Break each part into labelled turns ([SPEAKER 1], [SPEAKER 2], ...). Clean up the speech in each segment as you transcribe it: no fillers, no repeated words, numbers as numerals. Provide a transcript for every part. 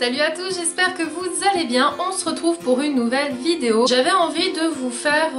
[SPEAKER 1] Salut à tous, j'espère que vous allez bien. On se retrouve pour une nouvelle vidéo. J'avais envie de vous faire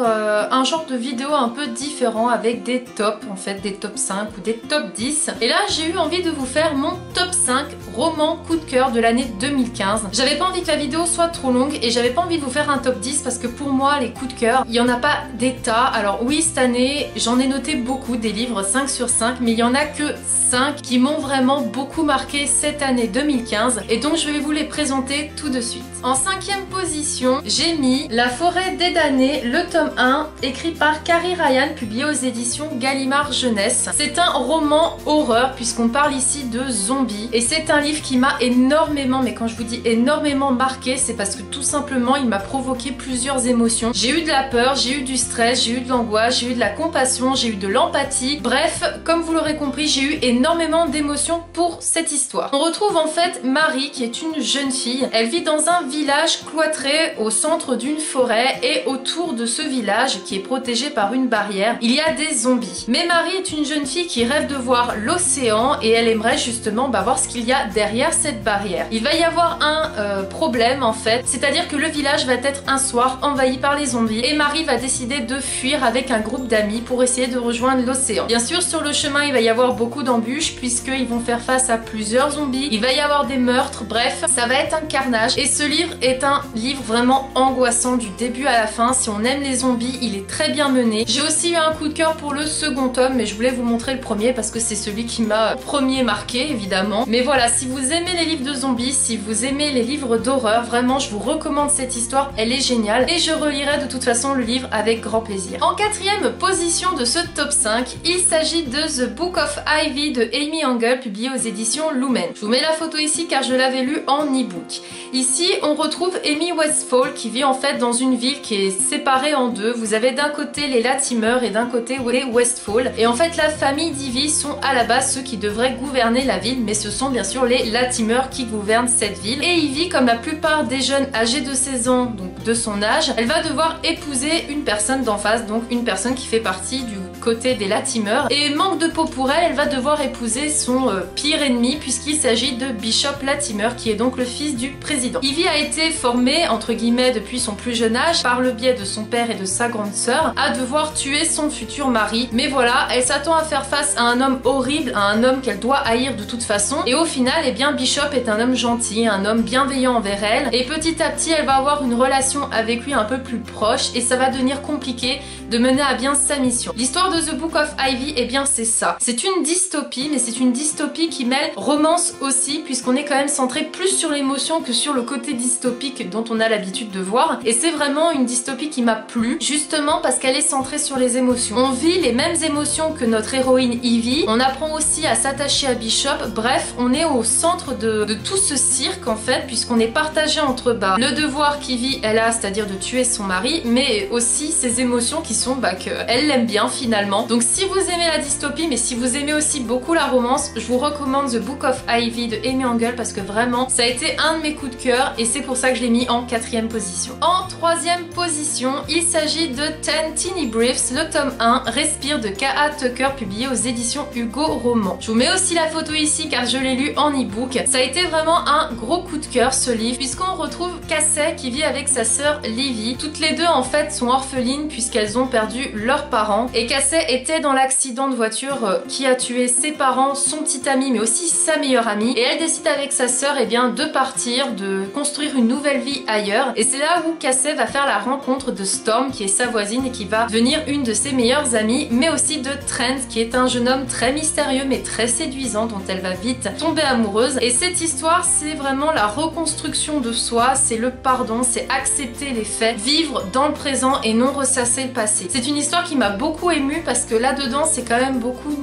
[SPEAKER 1] un genre de vidéo un peu différent avec des tops, en fait des top 5 ou des top 10. Et là j'ai eu envie de vous faire mon top 5 romans coup de cœur de l'année 2015. J'avais pas envie que la vidéo soit trop longue et j'avais pas envie de vous faire un top 10 parce que pour moi les coups de cœur, il y en a pas des tas. Alors oui, cette année j'en ai noté beaucoup, des livres 5 sur 5, mais il y en a que 5 qui m'ont vraiment beaucoup marqué cette année 2015 et donc je vais vous les présenter tout de suite. En 5e position, j'ai mis La forêt des damnés, le tome 1, écrit par Carrie Ryan, publié aux éditions Gallimard Jeunesse. C'est un roman horreur puisqu'on parle ici de zombies et c'est un livre qui m'a énormément, mais quand je vous dis énormément marqué, c'est parce que tout simplement il m'a provoqué plusieurs émotions. J'ai eu de la peur, j'ai eu du stress, j'ai eu de l'angoisse, j'ai eu de la compassion, j'ai eu de l'empathie. Bref, comme vous l'aurez compris, j'ai eu énormément d'émotions pour cette histoire. On retrouve en fait Marie qui est une jeune fille. Elle vit dans un village cloîtré au centre d'une forêt et autour de ce village qui est protégé par une barrière, il y a des zombies. Mais Marie est une jeune fille qui rêve de voir l'océan et elle aimerait justement voir ce qu'il y a derrière cette barrière. Il va y avoir un problème en fait, c'est-à-dire que le village va être un soir envahi par les zombies et Marie va décider de fuir avec un groupe d'amis pour essayer de rejoindre l'océan. Bien sûr, sur le chemin, il va y avoir beaucoup d'embûches puisqu'ils vont faire face à plusieurs zombies, il va y avoir des meurtres, bref, ça va être un carnage et ce livre est un livre vraiment angoissant du début à la fin. Si on aime les zombies, il est très bien mené. J'ai aussi eu un coup de cœur pour le second tome, mais je voulais vous montrer le premier parce que c'est celui qui m'a premier marqué évidemment. Mais voilà, si vous aimez les livres de zombies, si vous aimez les livres d'horreur, vraiment je vous recommande cette histoire, elle est géniale et je relirai de toute façon le livre avec grand plaisir. En 4e position de ce top 5, il s'agit de The Book of Ivy de Amy Engel, publié aux éditions Lumen. Je vous mets la photo ici car je l'avais lu en e-book. Ici, on retrouve Amy Westfall qui vit en fait dans une ville qui est séparée en deux. Vous avez d'un côté les Latimer et d'un côté les Westfall. Et en fait, la famille d'Ivy sont à la base ceux qui devraient gouverner la ville, mais ce sont bien sûr les Latimer qui gouvernent cette ville. Et Ivy, comme la plupart des jeunes âgés de 16 ans, donc de son âge, elle va devoir épouser une personne d'en face, donc une personne qui fait partie du côté des Latimer. Et manque de peau pour elle, elle va devoir épouser son pire ennemi puisqu'il s'agit de Bishop Latimer qui est donc le fils du président. Ivy a été formée entre guillemets depuis son plus jeune âge par le biais de son père et de sa grande sœur à devoir tuer son futur mari. Mais voilà, elle s'attend à faire face à un homme horrible, à un homme qu'elle doit haïr de toute façon. Et au final, eh bien Bishop est un homme gentil, un homme bienveillant envers elle. Et petit à petit, elle va avoir une relation avec lui un peu plus proche et ça va devenir compliqué de mener à bien sa mission. L'histoire de The Book of Ivy, eh bien c'est ça. C'est une dystopie, mais c'est une dystopie qui mêle romance aussi, puisqu'on est quand même centré plus sur l'émotion que sur le côté dystopique dont on a l'habitude de voir. Et c'est vraiment une dystopie qui m'a plu, justement parce qu'elle est centrée sur les émotions. On vit les mêmes émotions que notre héroïne Ivy, on apprend aussi à s'attacher à Bishop, bref, on est au centre de tout ce cirque en fait, puisqu'on est partagé entre le devoir qu'Ivy elle a, c'est-à-dire de tuer son mari, mais aussi ses émotions qui sont qu'elle l'aime bien finalement. Donc si vous aimez la dystopie, mais si vous aimez aussi beaucoup la romance, je vous recommande The Book of Ivy de Amy Engel parce que vraiment ça a été un de mes coups de cœur et c'est pour ça que je l'ai mis en 4e position. En 3e position, il s'agit de 10 Teeny Briefs, le tome 1, Respire de K.A. Tucker, publié aux éditions Hugo Roman. Je vous mets aussi la photo ici car je l'ai lu en e-book. Ça a été vraiment un gros coup de cœur ce livre puisqu'on retrouve Cassie qui vit avec sa sœur Livy. Toutes les deux en fait sont orphelines puisqu'elles ont perdu leurs parents et Cassie était dans l'accident de voiture qui a tué ses parents, son petit ami mais aussi sa meilleure amie et elle décide avec sa sœur eh bien de partir, de construire une nouvelle vie ailleurs et c'est là où Cassie va faire la rencontre de Storm qui est sa voisine et qui va devenir une de ses meilleures amies, mais aussi de Trent qui est un jeune homme très mystérieux mais très séduisant dont elle va vite tomber amoureuse. Et cette histoire c'est vraiment la reconstruction de soi, c'est le pardon, c'est accepter les faits, vivre dans le présent et non ressasser le passé. C'est une histoire qui m'a beaucoup émue parce que là-dedans c'est quand même beaucoup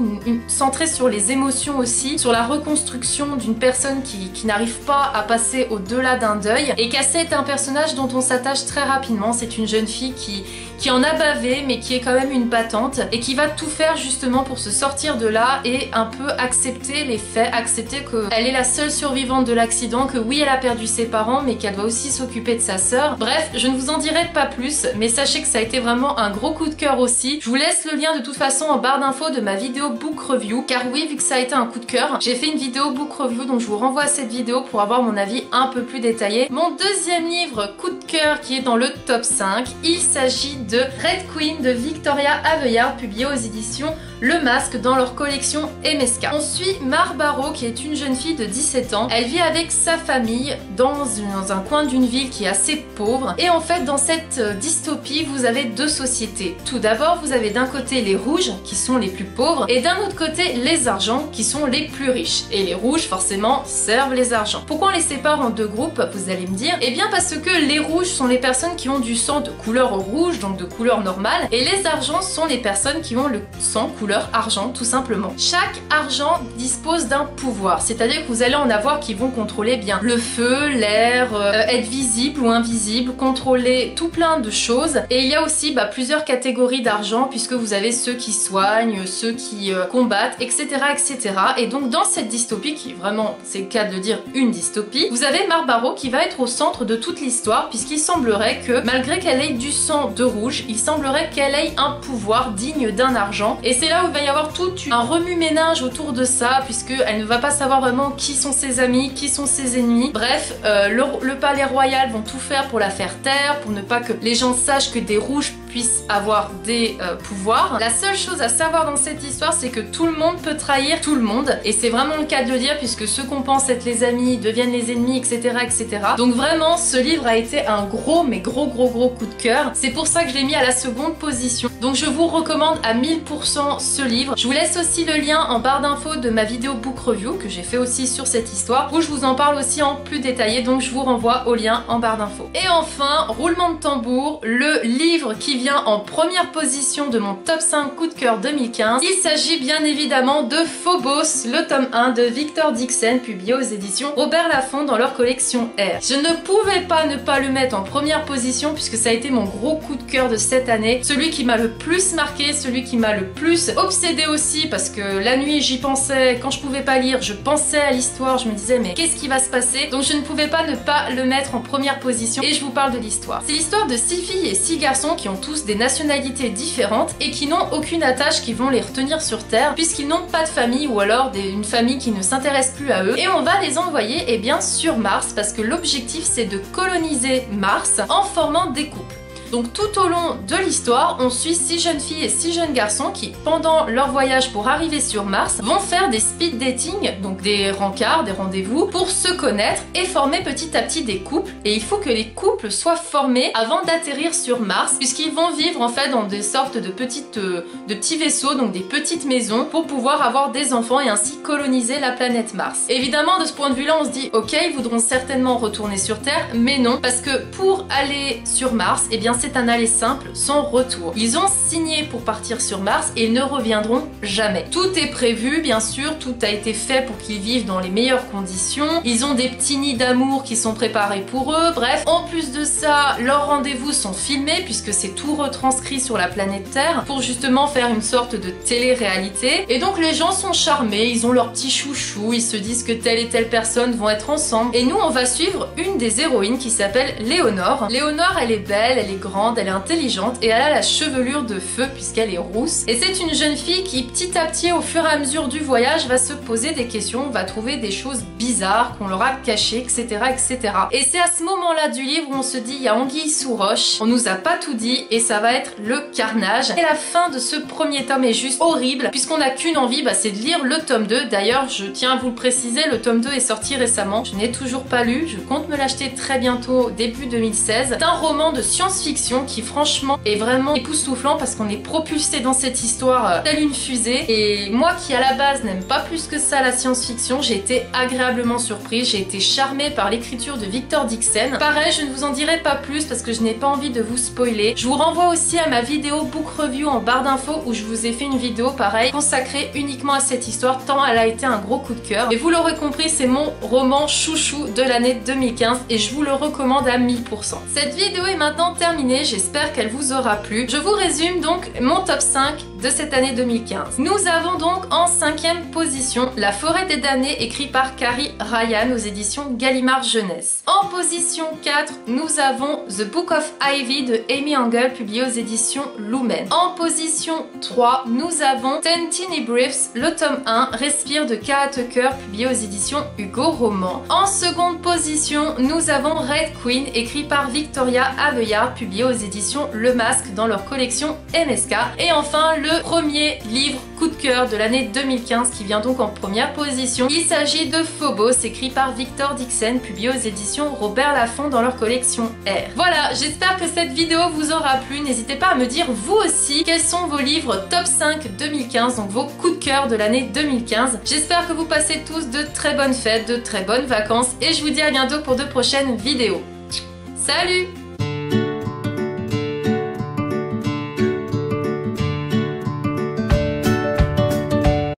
[SPEAKER 1] centré sur les émotions aussi, sur la reconstruction d'une personne qui n'arrive pas à passer au-delà d'un deuil. Et Cassie est un personnage dont on s'attache très rapidement, c'est une jeune fille qui qui en a bavé mais qui est quand même une battante et qui va tout faire justement pour se sortir de là et un peu accepter les faits, accepter qu'elle est la seule survivante de l'accident, que oui elle a perdu ses parents mais qu'elle doit aussi s'occuper de sa sœur. Bref, je ne vous en dirai pas plus, mais sachez que ça a été vraiment un gros coup de cœur aussi. Je vous laisse le lien de toute façon en barre d'infos de ma vidéo book review, car oui, vu que ça a été un coup de cœur, j'ai fait une vidéo book review, donc je vous renvoie à cette vidéo pour avoir mon avis un peu plus détaillé. Mon deuxième livre coup de cœur qui est dans le top 5, il s'agit de Red Queen de Victoria Aveyard, publié aux éditions Le Masque dans leur collection MSK. On suit Mar Barrow qui est une jeune fille de 17 ans. Elle vit avec sa famille dans un coin d'une ville qui est assez pauvre. Et en fait, dans cette dystopie, vous avez deux sociétés. Tout d'abord, vous avez d'un côté les rouges qui sont les plus pauvres et d'un autre côté les argents qui sont les plus riches. Et les rouges, forcément, servent les argents. Pourquoi on les sépare en deux groupes, vous allez me dire? Eh bien parce que les rouges sont les personnes qui ont du sang de couleur rouge, donc de couleur normale, et les argents sont les personnes qui ont le sang couleur argent, tout simplement. Chaque argent dispose d'un pouvoir, c'est-à-dire que vous allez en avoir qui vont contrôler bien le feu, l'air, être visible ou invisible, contrôler tout plein de choses. Et il y a aussi plusieurs catégories d'argent, puisque vous avez ceux qui soignent, ceux qui combattent, etc., etc. Et donc dans cette dystopie, qui vraiment, c'est le cas de le dire, une dystopie, vous avez Mar Barrow qui va être au centre de toute l'histoire, puisqu'il semblerait que malgré qu'elle ait du sang de rouge, il semblerait qu'elle ait un pouvoir digne d'un argent. Et c'est là où il va y avoir tout un remue-ménage autour de ça, puisqu'elle ne va pas savoir vraiment qui sont ses amis, qui sont ses ennemis. Bref, le palais royal vont tout faire pour la faire taire, pour ne pas que les gens sachent que des rouges puissent avoir des pouvoirs. La seule chose à savoir dans cette histoire, c'est que tout le monde peut trahir tout le monde, et c'est vraiment le cas de le dire, puisque ceux qu'on pense être les amis deviennent les ennemis, etc., etc. Donc vraiment, ce livre a été un gros, mais gros coup de cœur. C'est pour ça que je l'ai mis à la seconde position. Donc je vous recommande à 1000% ce livre. Je vous laisse aussi le lien en barre d'infos de ma vidéo book review que j'ai fait aussi sur cette histoire, où je vous en parle aussi en plus détaillé, donc je vous renvoie au lien en barre d'infos. Et enfin, roulement de tambour, le livre qui vient en première position de mon top 5 coup de cœur 2015. Il s'agit bien évidemment de Phobos, le tome 1 de Victor Dixon, publié aux éditions Robert Laffont dans leur collection R. Je ne pouvais pas ne pas le mettre en première position, puisque ça a été mon gros coup de cœur de cette année, celui qui m'a le plus marqué, celui qui m'a le plus obsédé aussi, parce que la nuit j'y pensais, quand je pouvais pas lire, je pensais à l'histoire, je me disais mais qu'est-ce qui va se passer? Donc je ne pouvais pas ne pas le mettre en première position, et je vous parle de l'histoire. C'est l'histoire de 6 filles et 6 garçons qui ont tous des nationalités différentes et qui n'ont aucune attache qui vont les retenir sur Terre, puisqu'ils n'ont pas de famille, ou alors une famille qui ne s'intéresse plus à eux, et on va les envoyer sur Mars, parce que l'objectif c'est de coloniser Mars en formant des couples. Donc tout au long de l'histoire, on suit 6 jeunes filles et 6 jeunes garçons qui, pendant leur voyage pour arriver sur Mars, vont faire des speed dating, donc des rencarts, des rendez-vous, pour se connaître et former petit à petit des couples. Et il faut que les couples soient formés avant d'atterrir sur Mars, puisqu'ils vont vivre en fait dans des sortes de petits vaisseaux, donc des petites maisons, pour pouvoir avoir des enfants et ainsi coloniser la planète Mars. Évidemment, de ce point de vue-là, on se dit, ok, ils voudront certainement retourner sur Terre, mais non, parce que pour aller sur Mars, eh bien c'est un aller simple sans retour. Ils ont signé pour partir sur Mars et ils ne reviendront jamais. Tout est prévu, bien sûr, tout a été fait pour qu'ils vivent dans les meilleures conditions. Ils ont des petits nids d'amour qui sont préparés pour eux. Bref, en plus de ça, leurs rendez-vous sont filmés, puisque c'est tout retranscrit sur la planète Terre pour justement faire une sorte de télé-réalité. Et donc les gens sont charmés, ils ont leurs petits chouchous, ils se disent que telle et telle personne vont être ensemble. Et nous, on va suivre une des héroïnes qui s'appelle Léonore. Léonore, elle est belle, elle est grande, elle est intelligente et elle a la chevelure de feu puisqu'elle est rousse. Et c'est une jeune fille qui petit à petit, au fur et à mesure du voyage, va se poser des questions, va trouver des choses bizarres qu'on leur a cachées, etc., etc. Et c'est à ce moment-là du livre où on se dit, il y a anguille sous roche, on nous a pas tout dit et ça va être le carnage. Et la fin de ce premier tome est juste horrible, puisqu'on n'a qu'une envie, c'est de lire le tome 2. D'ailleurs, je tiens à vous le préciser, le tome 2 est sorti récemment. Je n'ai toujours pas lu, je compte me l'acheter très bientôt, début 2016. C'est un roman de science-fiction qui franchement est vraiment époustouflant, parce qu'on est propulsé dans cette histoire telle une fusée. Et moi qui à la base n'aime pas plus que ça la science-fiction, j'ai été agréablement surprise, j'ai été charmée par l'écriture de Victor Dixon. Pareil, je ne vous en dirai pas plus parce que je n'ai pas envie de vous spoiler. Je vous renvoie aussi à ma vidéo book review en barre d'infos, où je vous ai fait une vidéo pareil consacrée uniquement à cette histoire, tant elle a été un gros coup de cœur. Et vous l'aurez compris, c'est mon roman chouchou de l'année 2015 et je vous le recommande à 1000%. Cette vidéo est maintenant terminée. terminée, j'espère qu'elle vous aura plu. Je vous résume donc mon top 5 de cette année 2015. Nous avons donc en 5e position La Forêt des damnés, écrit par Carrie Ryan aux éditions Gallimard Jeunesse. En position 4, nous avons The Book of Ivy de Amy Engel, publié aux éditions Lumen. En position 3, nous avons Ten Teeny Briefs, le tome 1, Respire de Kara Tucker, publié aux éditions Hugo Roman. En seconde position, nous avons Red Queen, écrit par Victoria Aveyard, publié aux éditions Le Masque dans leur collection MSK. Et enfin, le premier livre coup de cœur de l'année 2015 qui vient donc en première position. Il s'agit de Phobos, écrit par Victor Dixon, publié aux éditions Robert Laffont dans leur collection R. Voilà, j'espère que cette vidéo vous aura plu. N'hésitez pas à me dire vous aussi quels sont vos livres top 5 2015, donc vos coups de cœur de l'année 2015. J'espère que vous passez tous de très bonnes fêtes, de très bonnes vacances et je vous dis à bientôt pour de prochaines vidéos. Salut!